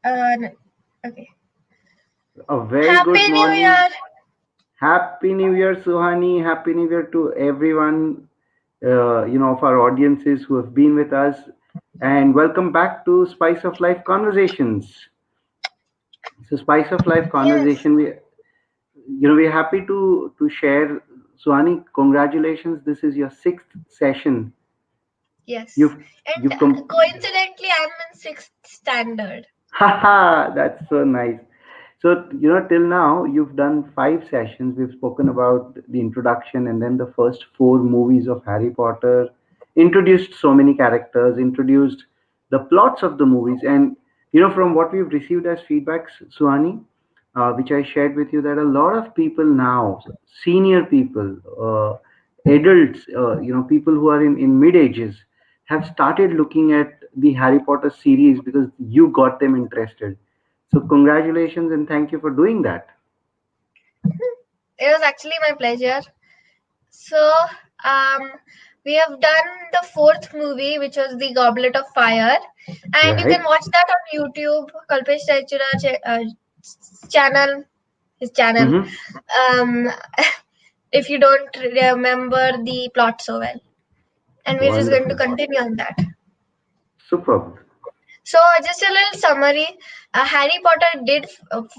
No. Okay. A very good Happy New morning. Year. Happy New Year, Suhani. Happy New Year to everyone, of our audiences who have been with us. And welcome back to Spice of Life Conversations. So, Spice of Life Yes. Conversation, we're happy to share. Suhani, congratulations. This is your sixth session. Yes. You've And you've come. coincidentally, I'm in sixth standard. Haha, that's so nice. So, till now, you've done five sessions. We've spoken about the introduction and then the first four movies of Harry Potter, introduced so many characters, introduced the plots of the movies. And, from what we've received as feedbacks, Suhani, which I shared with you, that a lot of people now, senior people, adults, people who are in mid ages, have started looking at the Harry Potter series because you got them interested. So congratulations and thank you for doing that. It was actually my pleasure. So, um, we have done the fourth movie, which was The Goblet of Fire, and you can Right? watch that on YouTube, Kalpesh Raichura channel, his channel. Mm-hmm. Um, if you don't remember the plot so well, and we're just going to Wonderful. continue on that. Superb. So, just a little summary. Harry Potter did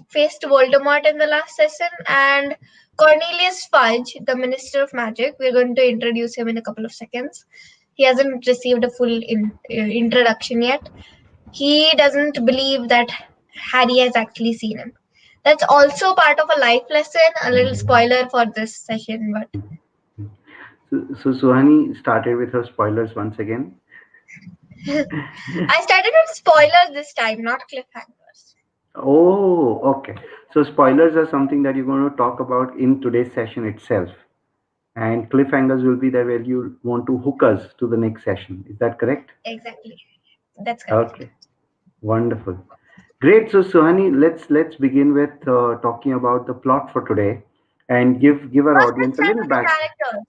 faced Voldemort in the last session, and Cornelius Fudge, the Minister of Magic, we're going to introduce him in a couple of seconds. He hasn't received a full introduction yet. He doesn't believe that Harry has actually seen him. That's also part of a life lesson. A little spoiler for this session, but So Suhani started with her spoilers once again. I started with spoilers this time, not cliffhangers. Oh, okay. So spoilers are something that you're going to talk about in today's session itself. And cliffhangers will be there where you want to hook us to the next session. Is that correct? Exactly. That's correct. Okay. Wonderful. Great. So, Suhani, let's begin with talking about the plot for today, and give our First, let's audience a start little with the back. characters.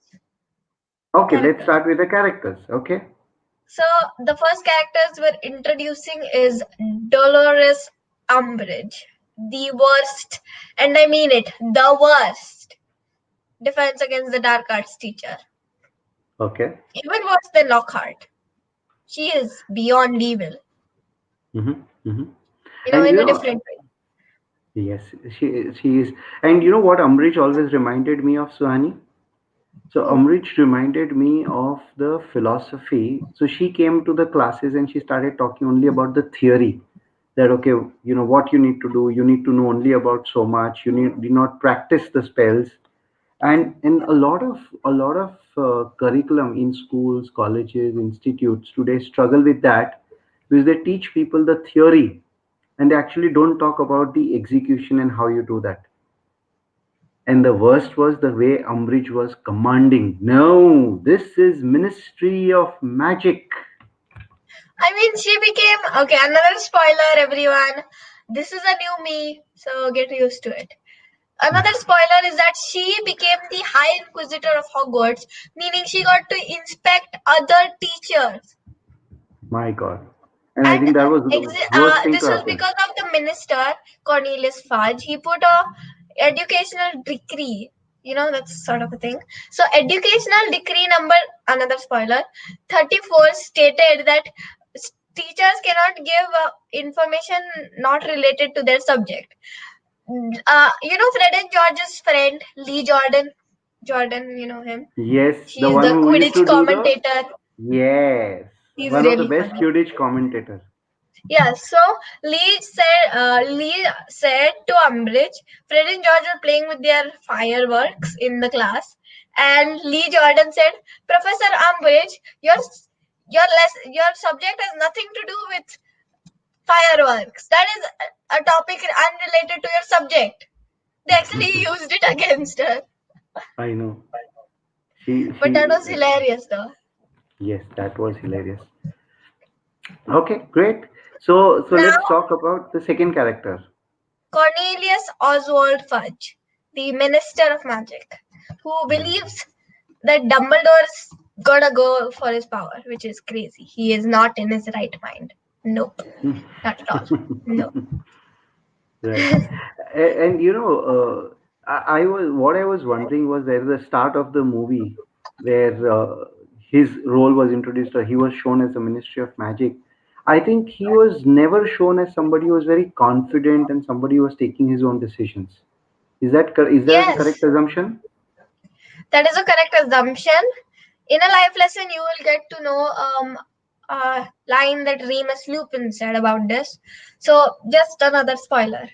Okay, let's Characters. start with the characters. Okay. So the first characters we're introducing is Dolores Umbridge, the worst, and I mean it, the worst defense against the dark arts teacher. Okay. Even worse than Lockhart. She is beyond evil, Mm-hmm. Mm-hmm. in And a different way. yes, she is. And you know what Umbridge always reminded me of, Suhani? So Who? Umbridge reminded me of the philosophy. So she came to the classes and she started talking only about the theory. That okay, what you need to do. You need to know only about so much. You need do not practice the spells. And a lot of curriculum in schools, colleges, institutes today struggle with that because they teach people the theory and they actually don't talk about the execution and how you do that. And the worst was the way Umbridge was commanding. No, this is Ministry of Magic. I mean, she became okay. Another spoiler, everyone. This is a new me, so get used to it. Another spoiler is that she became the High Inquisitor of Hogwarts, meaning she got to inspect other teachers. My God. And I And think that was the worst thing to this was happen. because of the minister, Cornelius Fudge. He put a educational decree. That's sort of a thing. So, educational decree number, another spoiler, 34 stated that teachers cannot give information not related to their subject. Fred and George's friend, Lee Jordan. Jordan, you know him. Yes, the She's one the who used Quidditch to do the. commentator. Yes, He's one of the really best funny. Quidditch commentators. Yeah, so Lee said to Umbridge, Fred and George were playing with their fireworks in the class, and Lee Jordan said, Professor Umbridge, your subject has nothing to do with fireworks. That is a topic unrelated to your subject. They actually used it against her, I know. She, but that she, was hilarious, though. yes, that was hilarious. Okay, great. So Now, let's talk about the second character. Cornelius Oswald Fudge, the Minister of Magic, who believes that Dumbledore's gonna go for his power, which is crazy. He is not in his right mind. Nope, not at all. No. Right. And I was what I was wondering was there the start of the movie where his role was introduced, or he was shown as the Ministry of Magic. I think he was never shown as somebody who was very confident and somebody who was taking his own decisions. Is that a correct Yes, assumption? that is a correct assumption. In a life lesson, you will get to know a line that Remus Lupin said about this. So, just another spoiler.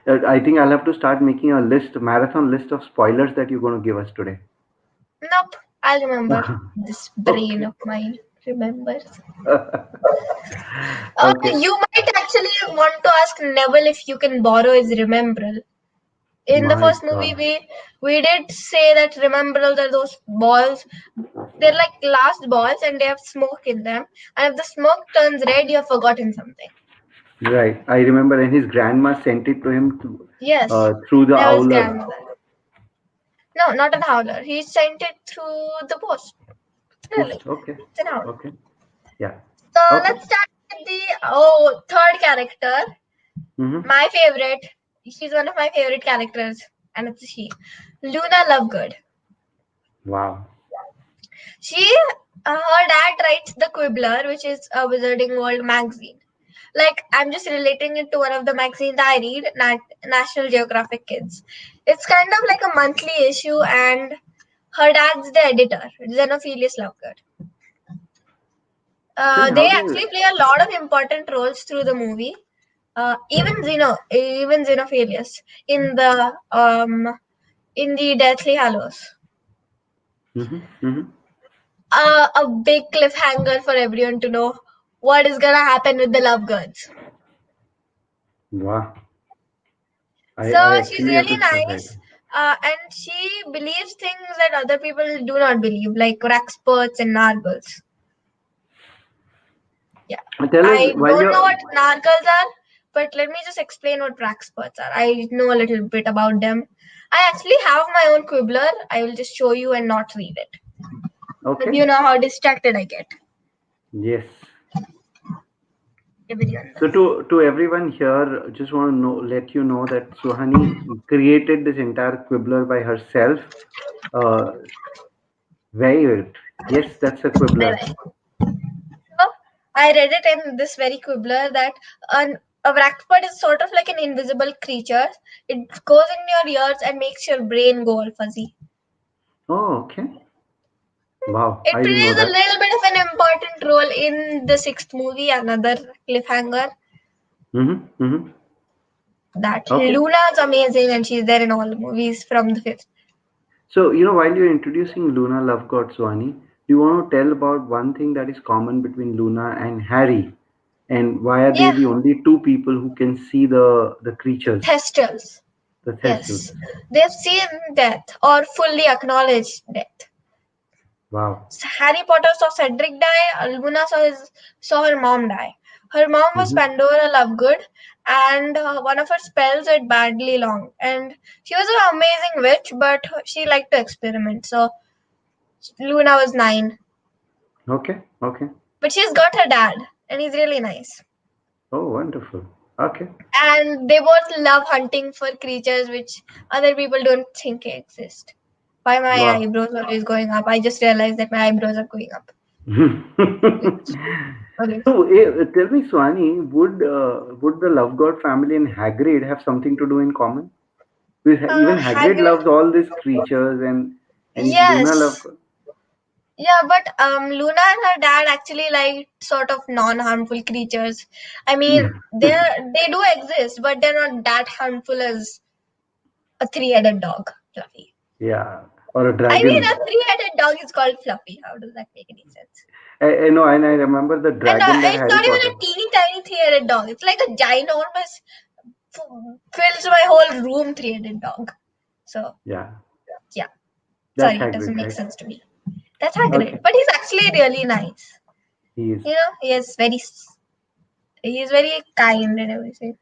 I think I'll have to start making a marathon list of spoilers that you're going to give us today. Nope, I'll remember. This brain Okay. of mine remembers. Okay. You might actually want to ask Neville if you can borrow his remembrall. In the My first movie, God. we did say that remembralls are those balls. They're like glass balls and they have smoke in them. And if the smoke turns red, you have forgotten something. Right. I remember, and his grandma sent it to him Yes, through the Neville's owler grandmother. No, not an howler. He sent it through the post. Really, post. Okay. it's an owl. Okay. Yeah. So Okay. let's start with the third character. Mm-hmm. My favorite. She's one of my favorite characters, and it's she, Luna Lovegood. Wow. She, her dad writes the Quibbler, which is a Wizarding World magazine. Like I'm just relating it to one of the magazines I read, National Geographic Kids. It's kind of like a monthly issue, and her dad's the editor, Xenophilius Lovegood. Tell me, They how actually do play a lot of important roles through the movie. Even Xenophilius in the Deathly Hallows. Mm-hmm. Mm-hmm. A big cliffhanger for everyone to know what is gonna happen with the Love Girls. Wow. So I she's actually have really to say, right. nice, and she believes things that other people do not believe, like Raxperts and Nargles. Yeah, Tell us I while don't know you're what Nargles are, but let me just explain what Raxperts are. I know a little bit about them. I actually have my own Quibbler. I will just show you and not read it. But okay. you know how distracted I get. Yes. Everyone So does. to everyone here, just want to let you know that Suhani created this entire quibbler by herself. Uh, very good. Yes, that's a Bye quibbler. bye. So I read it in this very quibbler that a Vrackpud is sort of like an invisible creature. It goes in your ears and makes your brain go all fuzzy. Oh, okay. Wow, It I didn't know plays a that. little bit of an important role in the sixth movie, another cliffhanger. Mm-hmm. Mm-hmm. That Okay. Luna's amazing and she's there in all the movies from the fifth. So, while you're introducing Luna Lovegood, Suhani, do you want to tell about one thing that is common between Luna and Harry? And why are they Yeah, the only two people who can see the creatures, Thestrals. the Thestals? Yes. They've seen death or fully acknowledged death. Wow. Harry Potter saw Cedric die. Luna saw her mom die. Her mom was Mm-hmm. Pandora Lovegood, and one of her spells went badly long. And she was an amazing witch, but she liked to experiment. So Luna was 9, Okay. Okay. but she's got her dad, and he's really nice. Oh, wonderful. Okay. And they both love hunting for creatures which other people don't think exist. Why my Wow. eyebrows are always going up? I just realized that my eyebrows are going up. Okay. So, tell me, Swani, would the Love God family and Hagrid have something to do in common? Because even Hagrid Hagrid. loves all these creatures, and is Luna Love Yes. God? Yeah, but Luna and her dad actually like sort of non-harmful creatures. I mean, they do exist, but they're not that harmful as a three-headed dog, Fluffy. Yeah, or a I mean, a dragon. thrheaded dog is called Fluffy. How does that make any sense? I know, and I remember the And dragon that it's Harry not even Potter. a teeny tiny three-headed dog. It's like a ginormous, fills my whole room three-headed dog. So Yeah, yeah, that's sorry, it doesn't Hagrid, make right? sense to me. That's Hagrid, Okay, but he's actually really nice. he is You know, he is very kind and everything.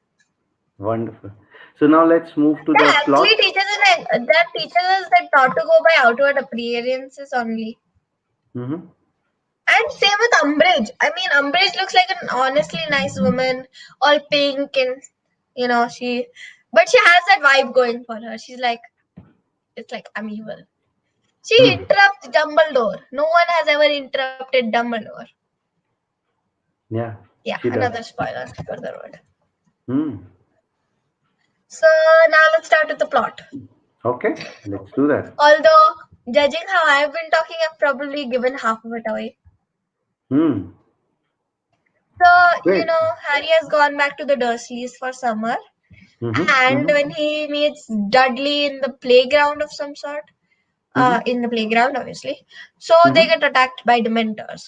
wonderful. So now let's move to the That actually plot. teaches us that not to go by outward appearances only. Hmm. And same with Umbridge. I mean, Umbridge looks like an honestly nice woman, all pink and but she has that vibe going for her. She's like, it's like I'm evil. She Hmm. interrupts Dumbledore. No one has ever interrupted Dumbledore. Yeah, Yeah, she does. another spoiler for the road. Hmm. So now let's start with the plot. Okay, let's do that. Although, judging how I've been talking, I've probably given half of it away. Hmm. So, Great. Harry has gone back to the Dursleys for summer. Mm-hmm. And Mm-hmm. when he meets Dudley in the playground of some sort, Mm-hmm. in the playground, obviously, so they Mm-hmm. get attacked by Dementors.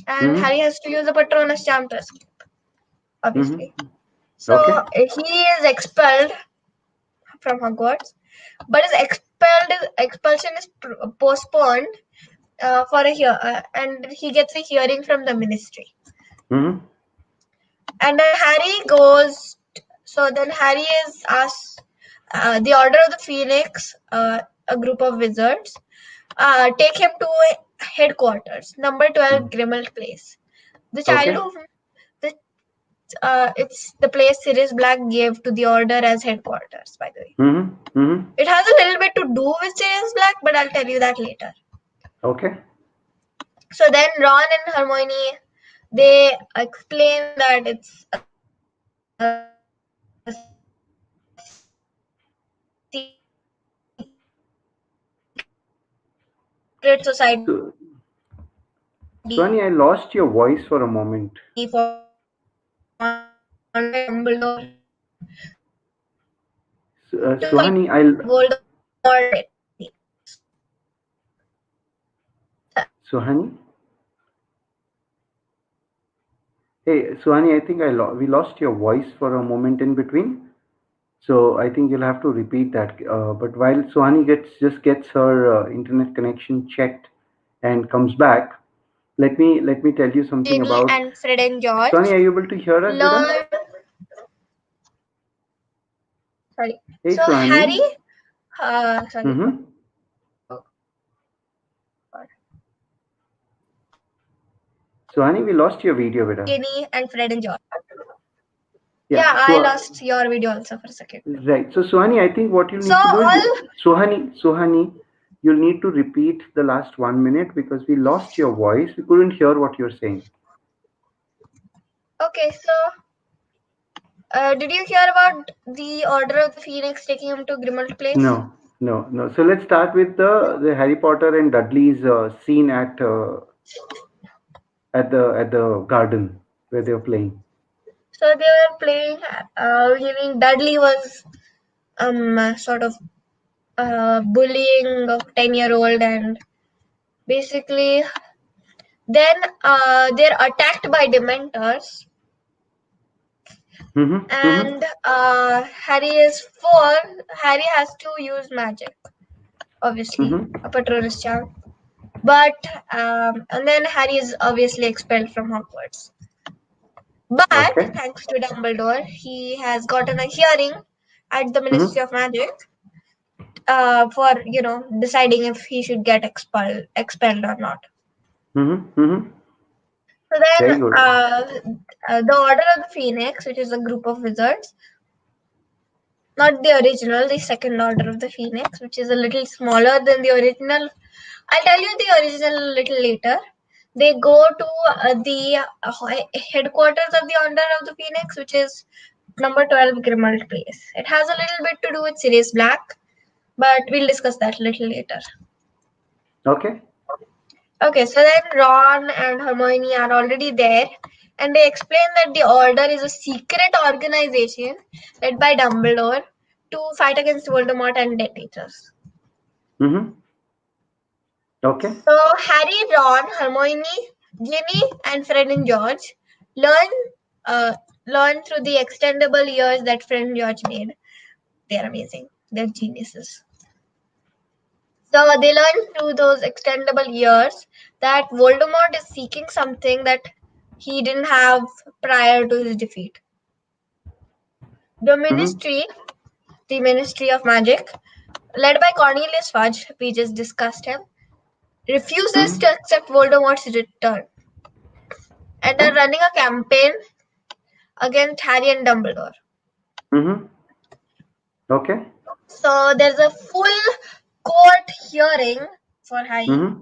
And Mm-hmm. Harry has to use a Patronus charm to escape, obviously. Mm-hmm. So Okay. he is expelled from Hogwarts, but his expulsion is postponed for a year, and he gets a hearing from the ministry. Mm-hmm. And then Harry goes. So then Harry is asked. The Order of the Phoenix, a group of wizards, take him to headquarters, number 12 Grimmauld Place. The Okay. childhood, the, it's the place Sirius Black gave to the Order as headquarters, by the way. Mm-hmm. Mm-hmm. It has a little bit to do with Sirius Black, but I'll tell you that later. Okay. So then Ron and Hermione, they explain that it's a secret society for So, Swani, I Dumbledore lost your voice for a moment. to Suhani, fight Voldemort. Suhani. Hey, Suhani, I think we lost your voice for a moment in between. So I think you'll have to repeat that. But while Suhani gets her internet connection checked and comes back, let me tell you something Ginny about. and Fred and George Suhani, are you able to hear us, Beta? learn. Sorry. Hey, So Harry, Suhani. sorry. Mm-hmm. Suhani, we lost your video, Beta. Ginny and Fred and George. Yeah. Yeah, I So lost your video also for a second. right. So Suhani, I think what you'll So need to do is all Suhani, you'll need to repeat the last 1 minute because we lost your voice. We couldn't hear what you're saying. okay. So did you hear about the Order of the Phoenix taking him to Grimmauld Place? No, no, no. So let's start with the Harry Potter and Dudley's scene at the garden where they were playing. So they were playing. Meaning Dudley was sort of bullying a 10-year-old, and basically then they're attacked by Dementors, Mm-hmm. Mm-hmm. and Harry is four. Harry has to use magic, obviously, Mm-hmm. a Patronus charm. But and then Harry is obviously expelled from Hogwarts. But Okay. thanks to Dumbledore, he has gotten a hearing at the Mm-hmm. Ministry of Magic for deciding if he should get expelled or not. Mm-hmm. Mm-hmm. So then, Very good. the Order of the Phoenix, which is a group of wizards, not the original, the second Order of the Phoenix, which is a little smaller than the original. I'll tell you the original a little later. They go to the headquarters of the Order of the Phoenix, which is number 12 Grimmauld Place. It has a little bit to do with Sirius Black, but we'll discuss that a little later. Okay. Okay, so then Ron and Hermione are already there, and they explain that the Order is a secret organization led by Dumbledore to fight against Voldemort and Death Eaters. Mm-hmm. Okay. So Harry, Ron, Hermione, Ginny, and Fred and George learn uh, learn through the extendable years that Fred and George made. They're amazing. They're geniuses. So they learn through those extendable years that Voldemort is seeking something that he didn't have prior to his defeat. The Mm-hmm. ministry, the Ministry of Magic, led by Cornelius Fudge, we just discussed him, refuses Mm-hmm. to accept Voldemort's return. and are running a campaign against Harry and Dumbledore. Mm-hmm. Okay. So there's a full court hearing for Harry, Mm-hmm.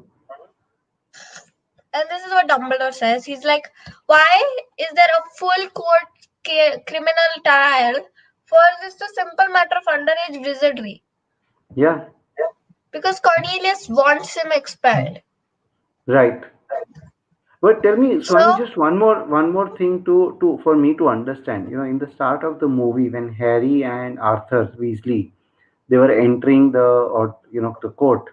and this is what Dumbledore says. He's like, "Why is there a full court criminal trial for just a simple matter of underage wizardry? Yeah. Because Cornelius wants him expelled." Right. But tell me, So, Swani, just one more thing to for me to understand. You know, in the start of the movie, when Harry and Arthur Weasley they were entering the court,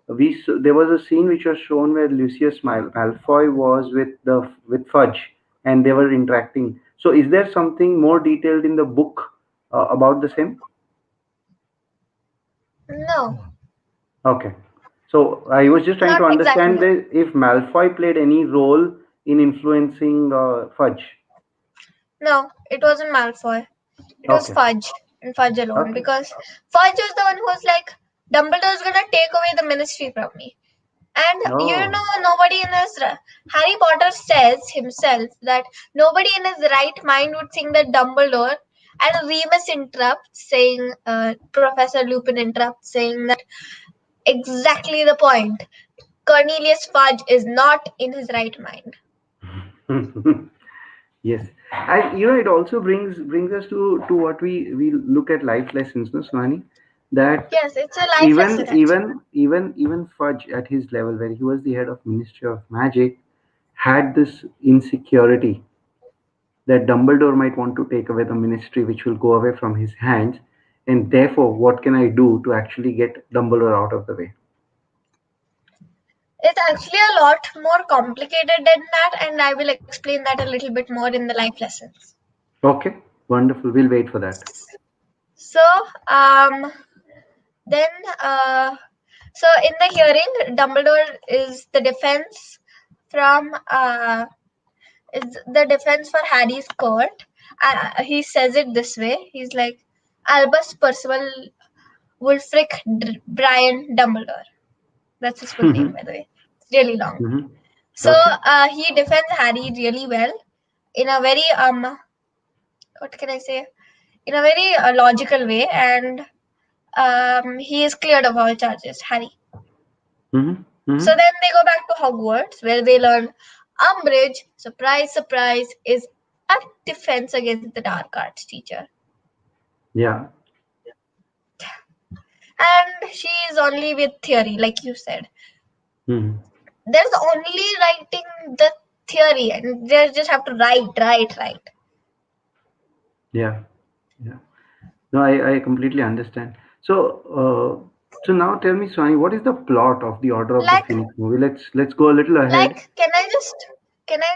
there was a scene which was shown where Lucius Malfoy was with Fudge, and they were interacting. So, is there something more detailed in the book about the same? no, Okay. So I was just trying not to exactly. understand if Malfoy played any role in influencing Fudge. No, it wasn't Malfoy. It was Okay. Fudge and Fudge alone. Okay. Because Fudge was the one who was like, Dumbledore's gonna take away the ministry from me. And Oh. nobody in his Harry Potter says himself that nobody in his right mind would think that Dumbledore. And Remus interrupts, saying, Professor Lupin interrupts, saying that exactly the point. Cornelius Fudge is not in his right mind. Yes. And it also brings us to what we look at life lessons, no, Swani? That Yes, it's a life lesson even actually. even even even Fudge at his level, where he was the head of Ministry of Magic, had this insecurity that Dumbledore might want to take away the ministry, which will go away from his hands. And therefore, what can I do to actually get Dumbledore out of the way? It's actually a lot more complicated than that, and I will explain that a little bit more in the life lessons. Okay, wonderful. We'll wait for that. So, um, then, uh, so in the hearing, Dumbledore is the defense from is the defense for Harry's court. He says it this way. He's like Albus Percival Wulfric Brian Dumbledore. That's his full name, Hmm. by the way. It's really long. So Okay. he defends Harry really well in a very what can I say? In a very logical way, and he is cleared of all charges, Harry. Hmm. So Hmm. then they go back to Hogwarts, where they learn Umbridge, surprise, surprise, is a defense against the dark arts teacher, Yeah. and she is only with theory, like you said. Hmm. There's only writing the theory, and they just have to write. Yeah. Yeah. No, I completely understand. So now tell me, Swani, what is the plot of the Order of the Like Phoenix movie? Let's go a little ahead. Like, can I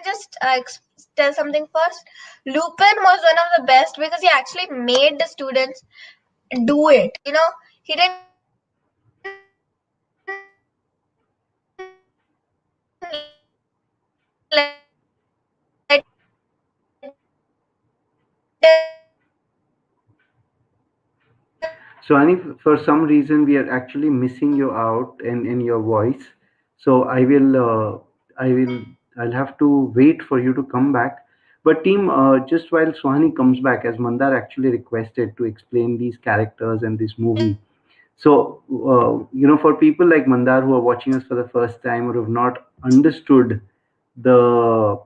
just tell something first? Lupin was one of the best because he actually made the students do it. He didn't let them So, Ani, for some reason, we are actually missing you out in your voice. So, I'll have to wait for you to come back. But, team, just while Swani comes back, as Mandar actually requested to explain these characters and this movie. So, for people like Mandar who are watching us for the first time or who have not understood the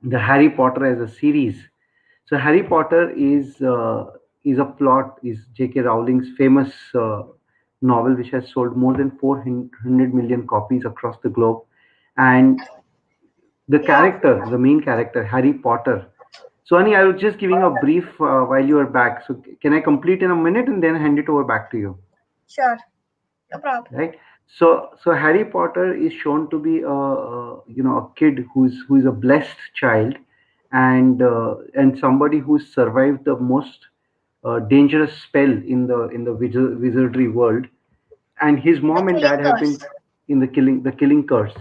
the Harry Potter as a series. So Harry Potter is a plot is J.K. Rowling's famous novel, which has sold more than 400 million copies across the globe, and Yeah, the main character, Harry Potter. So Annie, I was just giving a brief while you are back. So can I complete in a minute and then hand it over back to you? sure, no problem. Right. So Harry Potter is shown to be a kid who's a blessed child, and somebody who's survived the most dangerous spell in the wizardry world, and his The mom and killing dad have curse. been in the killing curse,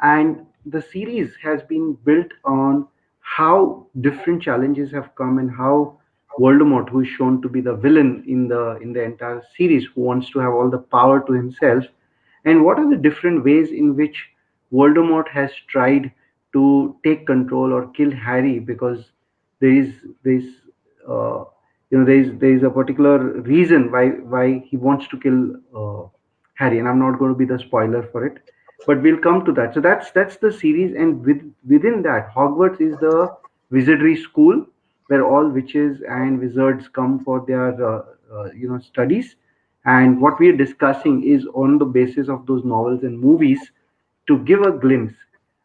and the series has been built on how different challenges have come, and how Voldemort, who is shown to be the villain in the entire series, who wants to have all the power to himself, and what are the different ways in which Voldemort has tried to take control or kill Harry, because there is uh, there is a particular reason why he wants to kill Harry, and I'm not going to be the spoiler for it, but we'll come to that. So that's the series, and within that, Hogwarts is the wizardry school where all witches and wizards come for their studies. And what we are discussing is on the basis of those novels and movies, to give a glimpse.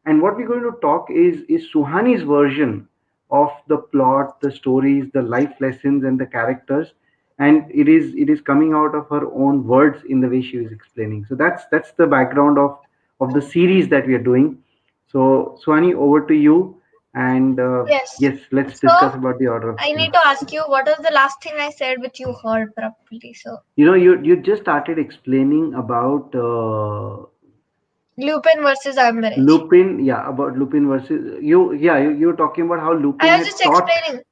And what we're going to talk is Suhani's version of the plot, the stories, the life lessons, and the characters. And it is coming out of her own words in the way she was explaining. So that's the background of the series that we are doing. So Suhani, over to you. And Yes. yes, let's So discuss about the order of I things. need to ask you, what was the last thing I said which you heard properly? So You just started explaining about Lupin versus Umbridge. Lupin, yeah, about Lupin versus you. Yeah, you're talking about how I Lupin was had just taught. explaining.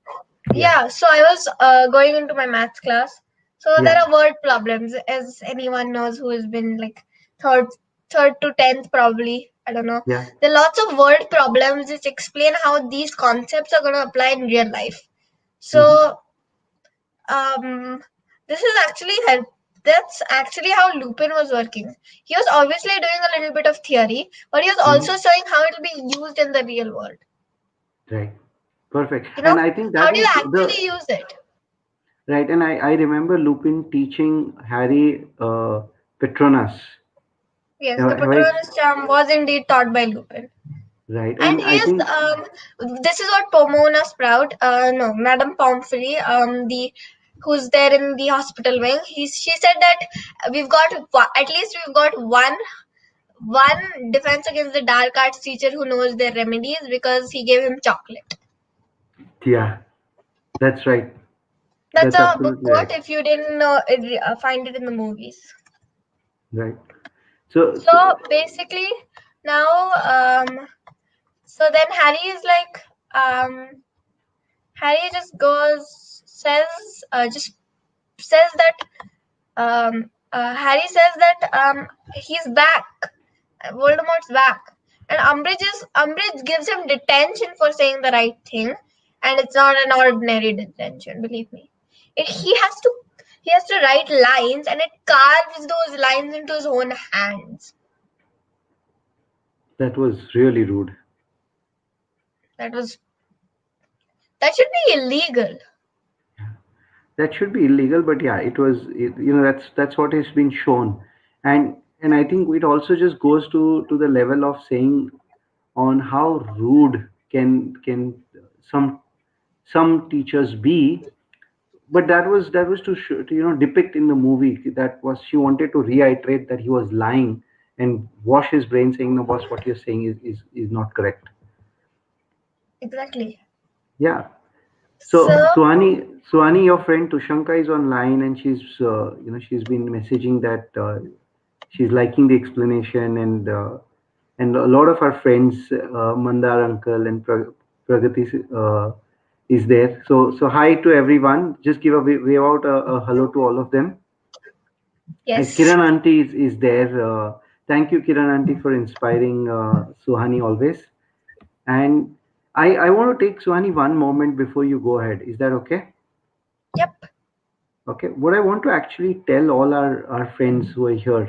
Yeah, Yeah, so I was going into my maths class. So there yeah, are word problems, as anyone knows who has been like third, third to tenth probably. I don't know. yeah. There are lots of word problems which explain how these concepts are going to apply in real life. Hmm. So um, this is actually help. That's actually how Lupin was working. He was obviously doing a little bit of theory, but he was Hmm. also showing how it will be used in the real world. Right, perfect. You know, And I think how that do you is the actually use it? right. And I remember Lupin teaching Harry Petronas. Yes, the Have I Patronus charm was indeed taught by Lupin. right? And And he I is think this is what Pomona Sprout, no, Madame Pomfrey, the who's there in the hospital wing. She said that at least we've got one defense against the dark arts teacher who knows their remedies because he gave him chocolate. yeah, that's right. That's That's a book absolutely right. quote if you didn't know find it in the movies. Right. So, So so basically now so then Harry is like Harry just goes just says that Harry says that he's back. Voldemort's back, and Umbridge gives him detention for saying the right thing, and it's not an ordinary detention. Believe me, he has to write lines, and it carves those lines into his own hands. that was really rude. That was that should be illegal. That should be illegal, but yeah, it was. That's what has been shown. And I think it also just goes to the level of saying on how rude can some some teachers be. But that was to depict in the movie, that was she wanted to reiterate that he was lying and wash his brain, saying, no boss, what you're saying is not correct. Exactly. Yeah. So So Suhani, your friend Tushanka is online, and she's been messaging that she's liking the explanation, and a lot of our friends, Mandar uncle and Pragati is there. So hi to everyone. Just give a wave out a hello to all of them. yes, Kiran auntie is there. Thank you, Kiran auntie, for inspiring Suhani always. And I want to take Suhani one moment before you go ahead. Is that okay? yep, Okay, what I want to actually tell all our friends who are here,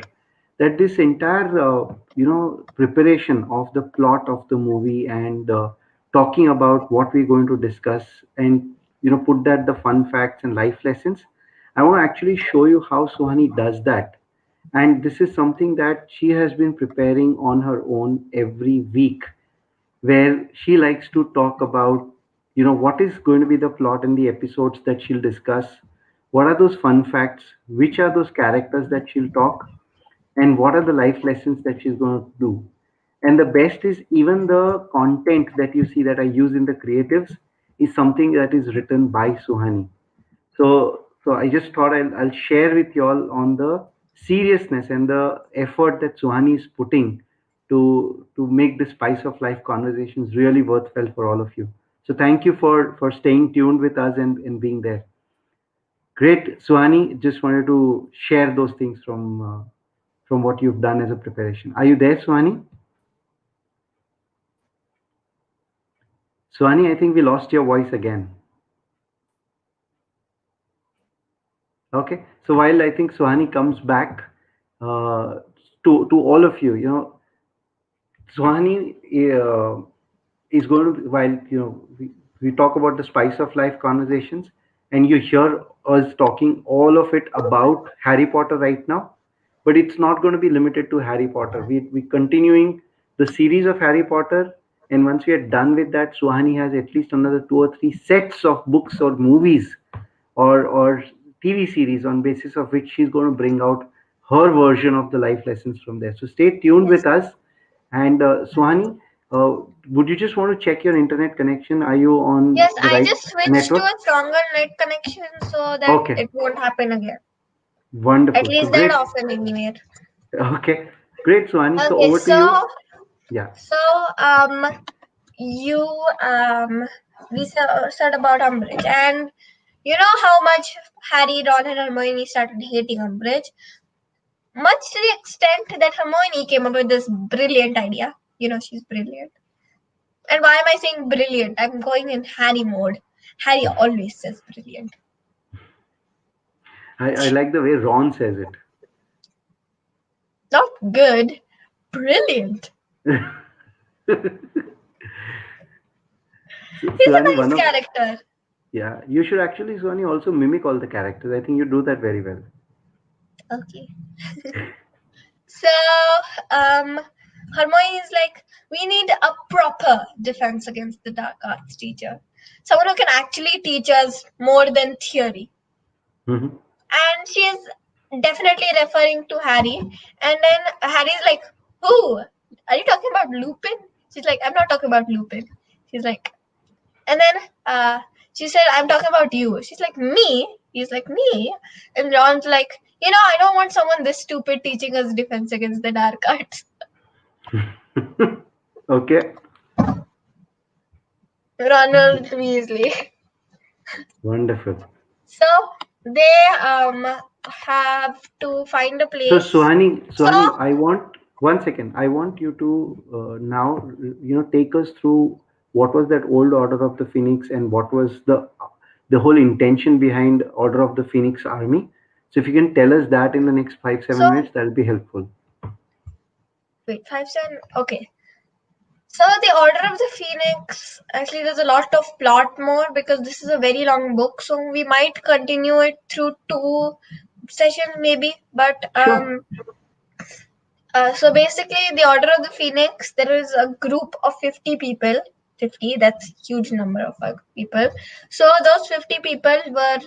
that this entire preparation of the plot of the movie, and talking about what we're going to discuss, and put that the fun facts and life lessons, I want to actually show you how Suhani does that. And this is something that she has been preparing on her own every week, where she likes to talk about what is going to be the plot in the episodes that she'll discuss, what are those fun facts, which are those characters that she'll talk, and what are the life lessons that she's going to do. And the best is, even the content that you see that I use in the creatives is something that is written by Suhani. So I just thought I'll share with you all on the seriousness and the effort that Suhani is putting to make the spice of life conversations really worthwhile for all of you. So thank you for staying tuned with us and being there. Great, Suhani. Just wanted to share those things from what you've done as a preparation. Are you there, Suhani? Suhani, I think we lost your voice again. Okay, so while I think Suhani comes back, uh, to all of you, Suhani is going to, while we talk about the spice of life conversations, and you hear us talking all of it about Harry Potter right now, but it's not going to be limited to Harry Potter. We continuing the series of Harry Potter, and once we are done with that, Suhani has at least another two or three sets of books or movies or TV series on basis of which she's going to bring out her version of the life lessons from there. So stay tuned Yes. with us. And Suhani, would you just want to check your internet connection? Are you on Yes, the I right just switched to network? a stronger net connection so that Okay, it won't happen again. At wonderful. So least that great. often anywhere. Okay, great, Suhani. So Okay, over to you. Yeah, so you we said about Umbridge, and you know how much Harry, Ron, and Hermione started hating Umbridge, much to the extent that Hermione came up with this brilliant idea. You know she's brilliant. And why am I saying brilliant? I'm going in Harry mode. Harry always says brilliant. I like the way Ron says it. Not good, brilliant. He's a Suhani, nice one of character. yeah, you should actually, Suhani, also mimic all the characters. I think you do that very well. Okay. So, um, Hermione is like, we need a proper defense against the dark arts teacher. Someone who can actually teach us more than theory. Mhm. And she is definitely referring to Harry. And then Harry's like, who? Are you talking about Lupin? She's like, I'm not talking about Lupin. She's like, and then she said, I'm talking about you. She's like, me? He's like, me? And Ron's like, I don't want someone this stupid teaching us defense against the dark arts. Okay, Ronald Weasley. wonderful. So they have to find a So place. So Suhani, I want one second. I want you to now, take us through what was that old Order of the Phoenix and what was the whole intention behind Order of the Phoenix Army. So if you can tell us that in the next 5-7 minutes, that'll be helpful. wait, 5 7. Okay. So the Order of the Phoenix, actually there's a lot of plot more because this is a very long book, so we might continue it through two sessions maybe. But Sure. so basically the Order of the Phoenix, there is a group of 50 people. 50, that's huge number of people. So those 50 people were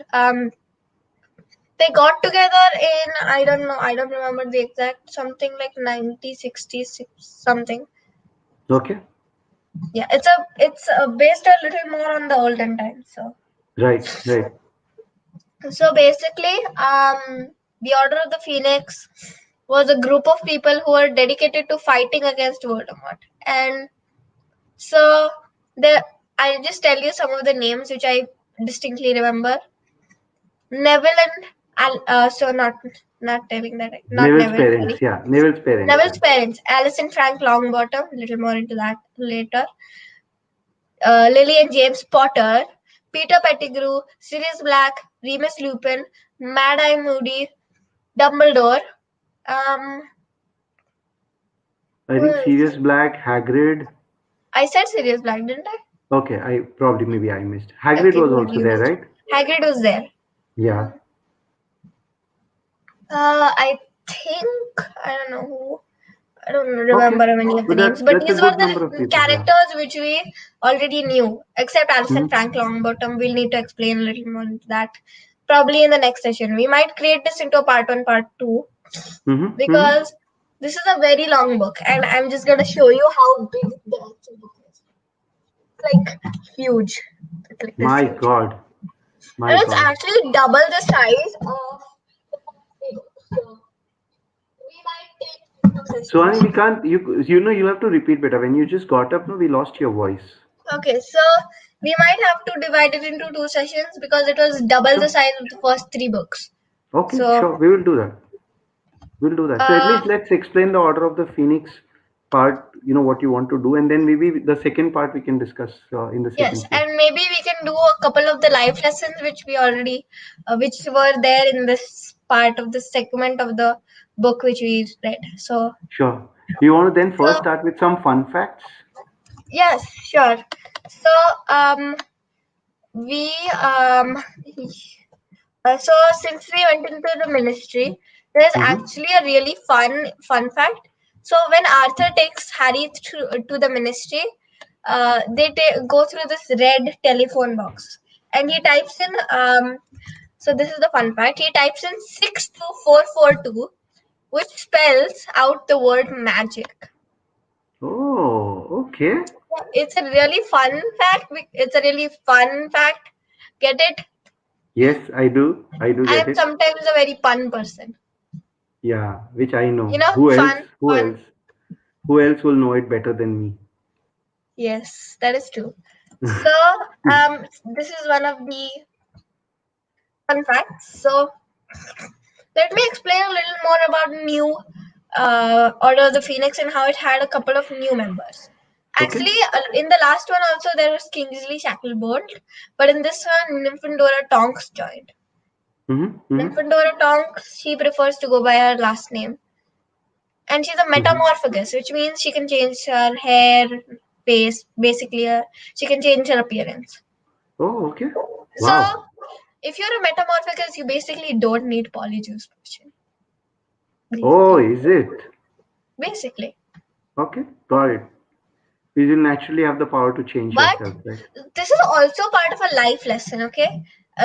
they got together in, I don't remember the exact, something like 1966 something. Okay. Yeah, it's based a little more on the olden times. Right. Right. So basically, the Order of the Phoenix was a group of people who were dedicated to fighting against Voldemort. And so the I'll just tell you some of the names which I distinctly remember. Neville and so not telling that, not Neville's Neville, parents. sorry. Yeah. Neville's parents. Yeah. Neville's parents, Alice and Frank Longbottom, a little more into that later. Lily and James Potter, Peter Pettigrew, Sirius Black, Remus Lupin, Mad Eye Moody, Dumbledore. Um, I who think else? Sirius Black, Hagrid. I said Sirius Black, didn't I? Okay, I probably maybe I missed. Hagrid Okay, was maybe also you there, missed. right? Hagrid was there. Yeah. I think I don't know who. I don't Okay. remember many of the But names, that's but that's a these were good number of the people. Yeah. characters which we already knew, except Alice and Hmm. Frank Longbottom. We'll need to explain a little more into that probably in the next session. We might create this into a part one, part two, Hmm. Hmm. because this is a very long book, and I'm just gonna show you how big the actual book is. It's like huge. It's like this My huge, God. and My it's God. actually double the size of the first book. So we might take two So Ani, sessions. we can't. You have to repeat better. When you just got up, no, we lost your voice. Okay, so we might have to divide it into two sessions because it was double the Sure. size of the first three books. Okay. So, Sure. We will do that. We'll do that. So at uh, least let's explain the Order of the Phoenix part, what you want to do, and then maybe the second part we can discuss in the Yes, second session. and maybe we can do a couple of the life lessons which we already, which were there in this part of the segment of the book which we read. So, Sure. Do you want to then first so start with some fun facts? yes, sure. So, we so since we went into the ministry, there's Mm-hmm. actually a really fun fact. So when Arthur takes Harry to the ministry, they go through this red telephone box, and he types in so this is the fun fact. He types in 62442, which spells out the word magic. Oh, okay. It's a really fun fact. It's a really fun fact. Get it? Yes, I do. I do get I'm it. sometimes a very fun person. Yeah, which I know. You know, Who else? fun, Who fun. else? Who else will know it better than me? Yes, that is true. So, this is one of the fun facts. So, let me explain a little more about new Order of the Phoenix and how it had a couple of new members. Okay. Actually, in the last one also there was Kingsley Shacklebolt, but in this one, Nymphadora Tonks joined. Mm-hmm. Mm-hmm. Nymphadora Tonks, she prefers to go by her last name, and she's a Mm-hmm. metamorphagus, which means she can change her hair, face, basically, she can change her appearance. Oh, okay. So, Wow. if you're a metamorphagus, you basically don't need polyjuice potion. Oh, Basically, is it? basically. Okay, got it. You will naturally have the power to change But yourself, right? this is also part of a life lesson. Okay,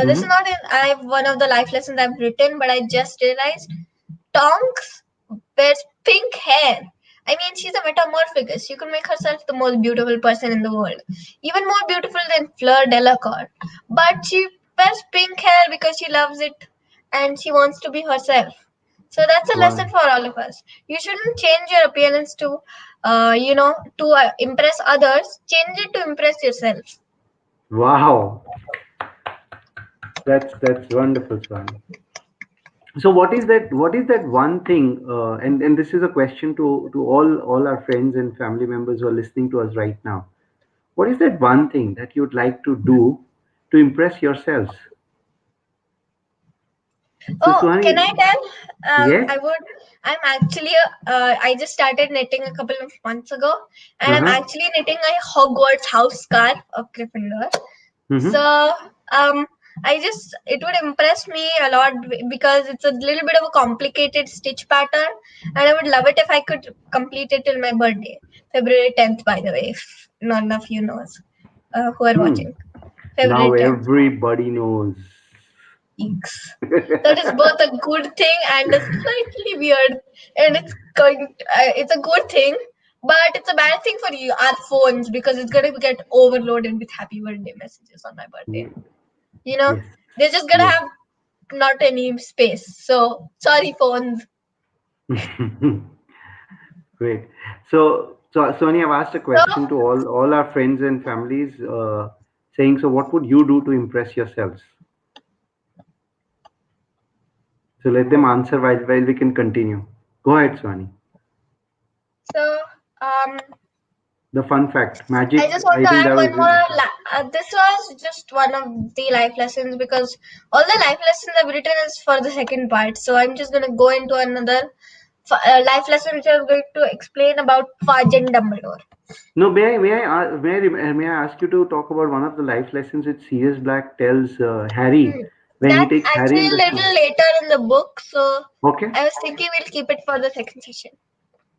this is Mm-hmm. not in I have one of the life lessons I've written, but I just realized Tonks wears pink hair. I mean, she's a metamorphagus. You can make herself the most beautiful person in the world, even more beautiful than Fleur Delacour. But she wears pink hair because she loves it and she wants to be herself. So that's a lesson Wow. for all of us. You shouldn't change your appearance to impress others. Change it to impress yourself. Wow. That's wonderful, Swami. So what is that one thing, and this is a question to all our friends and family members who are listening to us right now. What is that one thing that you'd like to do to impress yourselves? So Oh, can Swami, I tell? yes. I would. I'm actually. I just started knitting a couple of months ago, and I'm Uh-huh. actually knitting a Hogwarts house scarf of Gryffindor. So, Mm-hmm. I just it would impress me a lot because it's a little bit of a complicated stitch pattern, and I would love it if I could complete it till my birthday, February 10th. By the way, if none of you knows who are Hmm. watching, Now February 10th. everybody knows. Eeks. That is both a good thing and a slightly weird, and it's a good thing, but it's a bad thing for you, our phones, because it's gonna get overloaded with happy birthday messages on my birthday. Ye- You know, Yes. they're just gonna Yes. have not any space. So sorry, phones. Great. So Sonia, I've asked a So question to all our friends and families, saying, so what would you do to impress yourselves? So let them answer while we can continue. Go ahead, Swani. so um The fun fact, I magic. just want I to think add that was. one more. This was just one of the life lessons because all the life lessons I've written is for the second part. So I'm just going to go into another life lesson which I'm going to explain about Fudge and Dumbledore. No, may I ask you to talk about one of the life lessons which Sirius Black tells Harry Hmm. when he That's takes Harry actually in a the shoe. little later in the book. So Okay, I was thinking we'll keep it for the second session.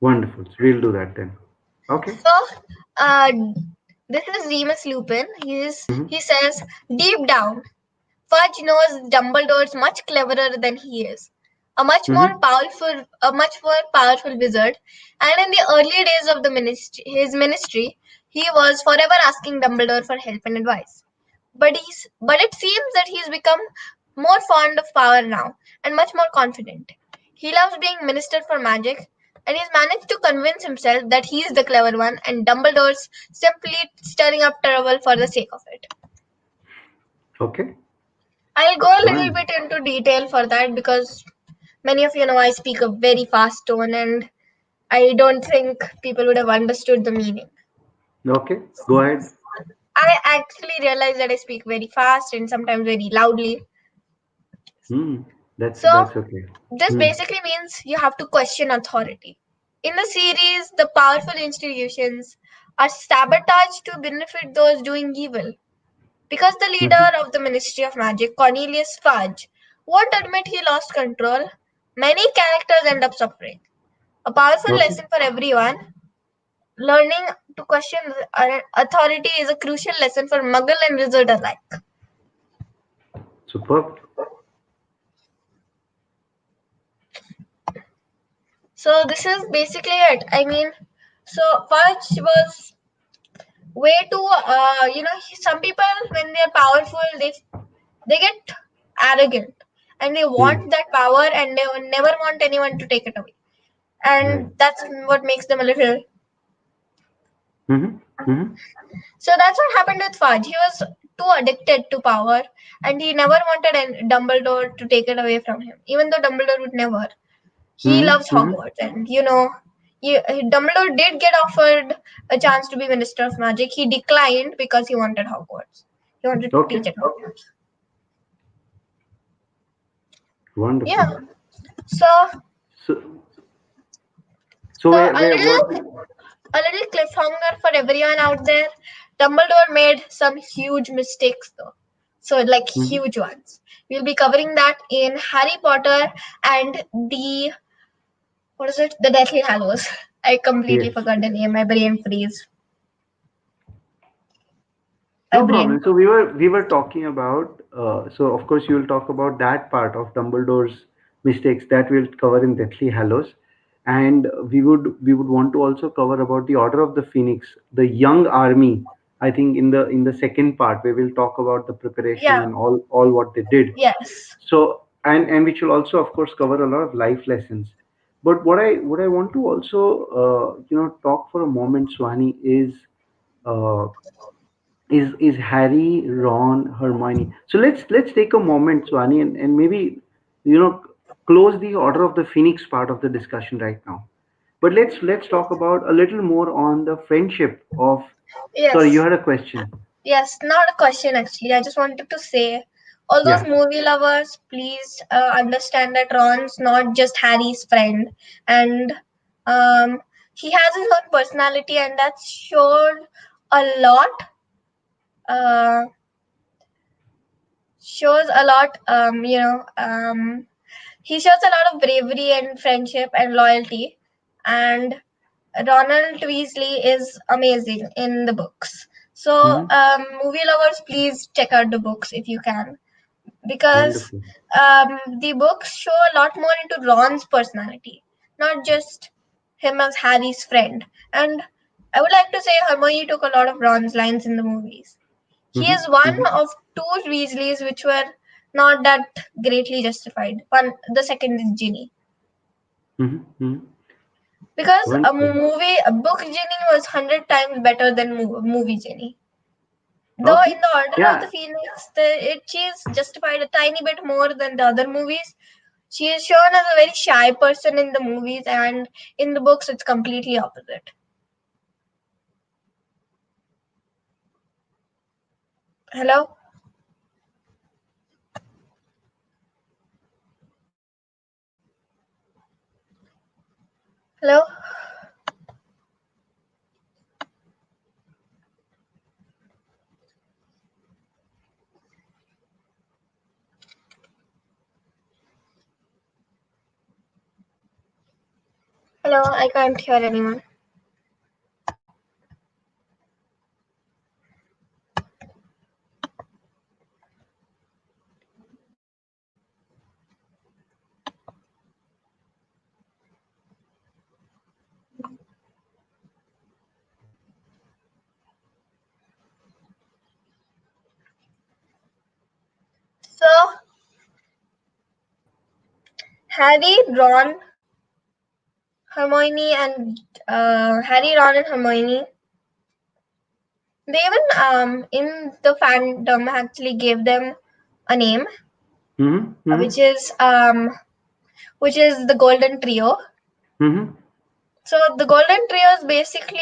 wonderful. So we'll do that then. Okay. So uh, this is Remus Lupin. Mm-hmm. He says deep down Fudge knows Dumbledore's much cleverer than he is, Mm-hmm. a much more powerful wizard. And in the early days of his ministry, he was forever asking Dumbledore for help and advice. But it seems that he's become more fond of power now and much more confident. He loves being Minister for Magic, and he's managed to convince himself that he's the clever one, and Dumbledore's simply stirring up trouble for the sake of it. Okay. I'll go a little Fine. bit into detail for that because many of you know I speak a very fast tone and I don't think people would have understood the meaning. Okay, go ahead. I actually realize that I speak very fast and sometimes very loudly. Hmm. So, That's okay. this Hmm. basically means you have to question authority. In the series, the powerful institutions are sabotaged to benefit those doing evil. Because the Hmm. leader of the Ministry of Magic, Cornelius Fudge, won't admit he lost control, many characters end up suffering. A powerful Okay. lesson for everyone. Learning to question authority is a crucial lesson for Muggle and Wizard alike. Superb. So this is basically it. I mean, so Fudge was way too. Some people when they're powerful, they get arrogant and they Hmm. want that power and they will never want anyone to take it away. Right. And that's what makes them a little. Hmm. Hmm. So that's what happened with Fudge. He was too addicted to power, and he never wanted Dumbledore to take it away from him. Even though Dumbledore would never. He Hmm. loves Hmm. Hogwarts, and Dumbledore did get offered a chance to be Minister of Magic. He declined because he wanted Hogwarts. He wanted to Okay. teach at Hogwarts. Wonderful. Yeah. So, So, so so where what? a little cliffhanger for everyone out there. Dumbledore made some huge mistakes though. So like Hmm. huge ones. We'll be covering that in Harry Potter and the what is it? The Deathly Hallows. I completely Yes. forgot the name. My brain freeze. My No brain. problem. So we were talking about. So of course you will talk about that part of Dumbledore's mistakes that we'll cover in Deathly Hallows, and we would want to also cover about the Order of the Phoenix, the young army. I think in the second part we will talk about the preparation Yeah. and all what they did. Yes. So and which will also of course cover a lot of life lessons. But what I want to also talk for a moment, Swani, uh, is Harry, Ron, Hermione. So let's take a moment, Swani, and maybe close the Order of the Phoenix part of the discussion right now. But let's talk about a little more on the friendship of. Sorry, you Yes. had a question. Yes. Not a question actually. I just wanted to say, all those Yeah. movie lovers, please understand that Ron's not just Harry's friend, and um, he has his own personality, and that's shown a lot. Uh, shows a lot. He shows a lot of bravery and friendship and loyalty, and Ronald Weasley is amazing in the books. So, Hmm. movie lovers, please check out the books if you can, because Wonderful. the books show a lot more into Ron's personality, not just him as Harry's friend. And I would like to say Hermione took a lot of Ron's lines in the movies. He Hmm. is one Hmm. of two Weasleys which were not that greatly justified. One, the second is Ginny, Hmm. Hmm. because Wonderful. a book Ginny was 100 times better than movie Ginny. Though Okay. in the Order of the Yeah. Phoenix, she is justified a tiny bit more than the other movies. She is shown as a very shy person in the movies, and in the books, it's completely opposite. Hello, hello, hello. I can't hear anyone. So Harry, Ron, Hermione, and Harry, Ron, and Hermione. They even in the fandom actually gave them a name, Hmm. which Hmm. is which is the Golden Trio. Hmm. So the golden trio is basically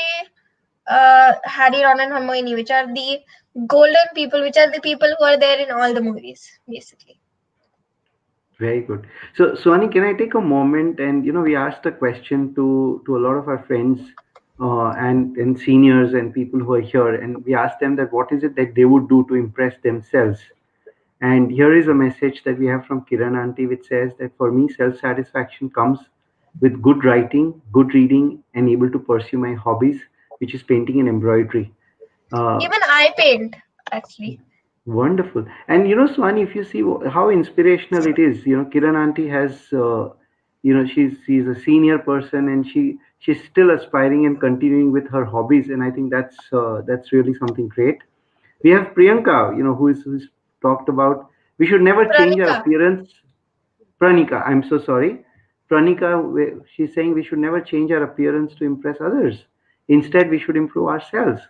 Harry, Ron, and Hermione, which are the golden people, which are the people who are there in all the movies, basically. Very good. So, Swani, can I take a moment and we asked a question to a lot of our friends and seniors and people who are here, and we asked them that what is it that they would do to impress themselves. And here is a message that we have from Kiran Auntie, which says that for me, self satisfaction comes with good writing, good reading, and able to pursue my hobbies, which is painting and embroidery. Uh, Even I paint, actually. Wonderful. And Swani, if you see how inspirational it is, Kiran Auntie has, she's a senior person and she's still aspiring and continuing with her hobbies, and I think that's really something great. We have Priyanka, who's talked about we should never change our Pranika. appearance. Pranika, I'm so sorry. Pranika, she's saying we should never change our appearance to impress others. Instead, we should improve ourselves.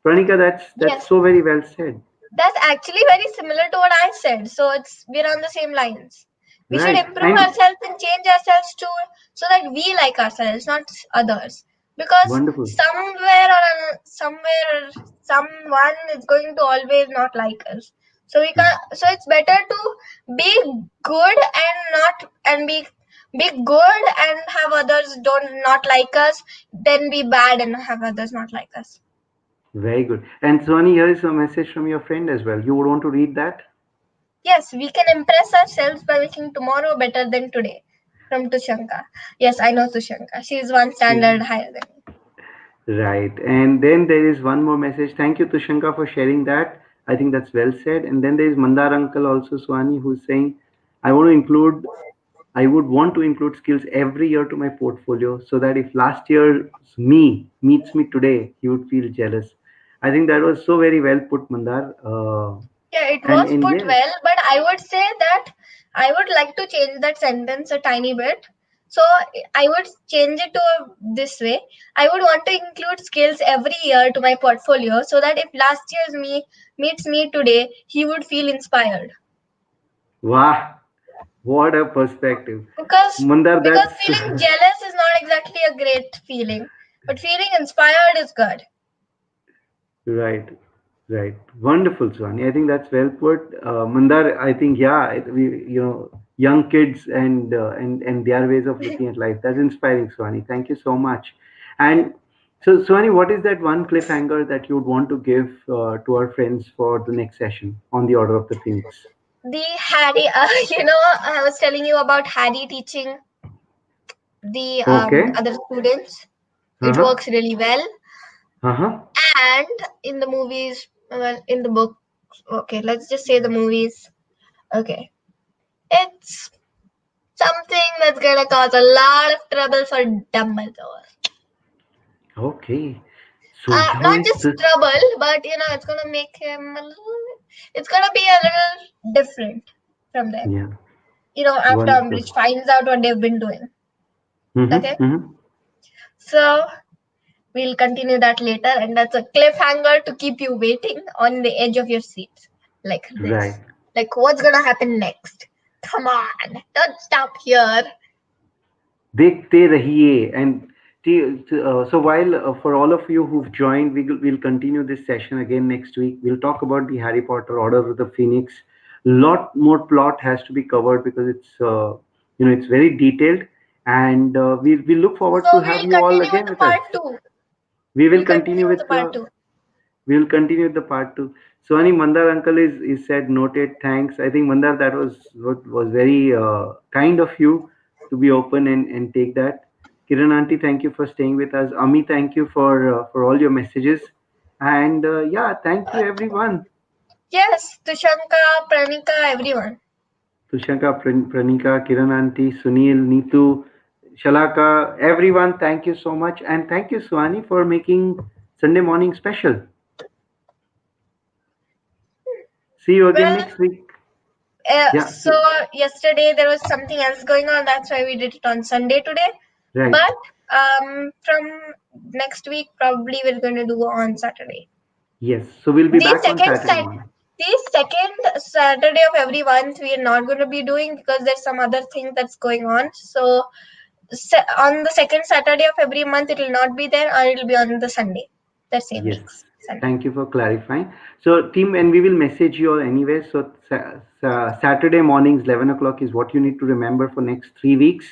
Pranika, that's Yes, so very well said. that's actually very similar to what I said. So we're on the same lines. We should Right. improve And ourselves and change ourselves to so that we like ourselves, not others. Because wonderful. somewhere someone is going to always not like us. So we can so it's better to be good and not and be good and have others don't not like us than be bad and have others not like us. Very good. And Swani, here is a message from your friend as well. You would want to read that? Yes, we can impress ourselves by making tomorrow better than today. From Tushanka. Yes, I know Tushanka. She is one standard higher than me. Right. And then there is one more message. Thank you, Tushanka, for sharing that. I think that's well said. And then there is Mandar Uncle also, Swani, who's saying, I want to include, I would want to include skills every year to my portfolio so that if last year's me meets me today, he would feel jealous. I think that was so very well put, Mandar. Yeah, it was And put yes, well, but I would say that I would like to change that sentence a tiny bit. So I would change it to this way. I would want to include skills every year to my portfolio so that if last year's me meets me today, he would feel inspired. wow, what a perspective. Because Mandar, because that's feeling jealous is not exactly a great feeling, but feeling inspired is good. right, right. Wonderful, Swani. I think that's well put. Mandar, I think, yeah, young kids and their ways of looking at life. That's inspiring, Swani. Thank you so much. And so, Swani, what is that one cliffhanger that you would want to give to our friends for the next session on the Order of the Phoenix? The Harry, I was telling you about Harry teaching the Okay. other students. It Uh-huh. works really well. Uh-huh. And in the movies, well, in the book, okay, let's just say the movies. Okay, it's something that's gonna cause a lot of trouble for Dumbledore. Okay. So here Not is just the trouble, but it's gonna make him it's gonna be a little different from them. yeah. After Wonderful. Umbridge finds out what they've been doing. Okay, Mm-hmm. Mm-hmm. so we'll continue that later, and that's a cliffhanger to keep you waiting on the edge of your seat, like Right. this. Like, what's gonna happen next? Come on, don't stop here. देखते रहिए and so while for all of you who've joined we'll continue this session again next week. We'll talk about the Harry Potter Order of the Phoenix. Lot more plot has to be covered because it's very detailed, and we look forward So to have we'll you all continue with again the with us. part two. We will We'll continue continue with the with part two. we will continue with the part two. So, any Mandar uncle is said noted. Thanks. I think Mandar, that was very kind of you to be open and take that. Kiran auntie, thank you for staying with us. Ami, thank you for all your messages. And yeah, thank you everyone. Yes, Tushanka, Pranika, everyone. Tushanka, Pranika, Kiran auntie, Sunil, Neetu, Shalaka, everyone. Thank you so much, and thank you Swani for making Sunday morning special. See you again Well, next week. Yeah. so yesterday there was something else going on. That's why we did it on Sunday today. Right. But from next week, probably we're going to do on Saturday. Yes. So we'll be The back on second Saturday Sat morning. the second Saturday of every month we are not going to be doing because there's some other thing that's going on. So on the second Saturday of every month it will not be there, or it will be on the Sunday, that same Yes. week's Sunday. Thank you for clarifying. So, team, and we will message you all anyway. So, Saturday mornings, 11 o'clock is what you need to remember for next 3 weeks.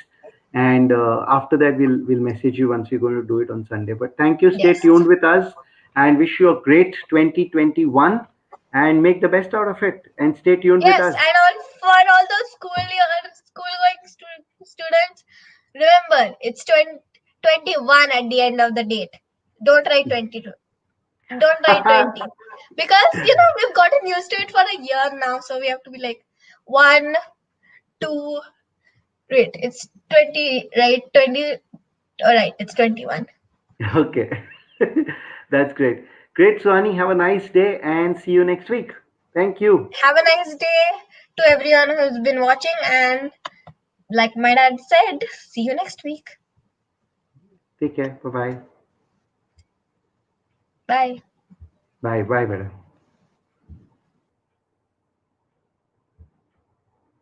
And after that, we'll message you once we're going to do it on Sunday. But thank you. Stay Yes. tuned with us and wish you a great 2021 and make the best out of it. And stay tuned with Yes, us. and all for all those school going students, remember it's 21 at the end of the date. Don't write 22. Don't write 20, because we've gotten used to it for a year now, so we have to be like 1, 2. Wait, it's 20, right? 20. All right, it's 21. Okay. That's great. Great, Suhani. Have a nice day and see you next week. Thank you. Have a nice day to everyone who's been watching, and like my dad said, see you next week. Take care. Bye bye. Bye. Bye bye, brother.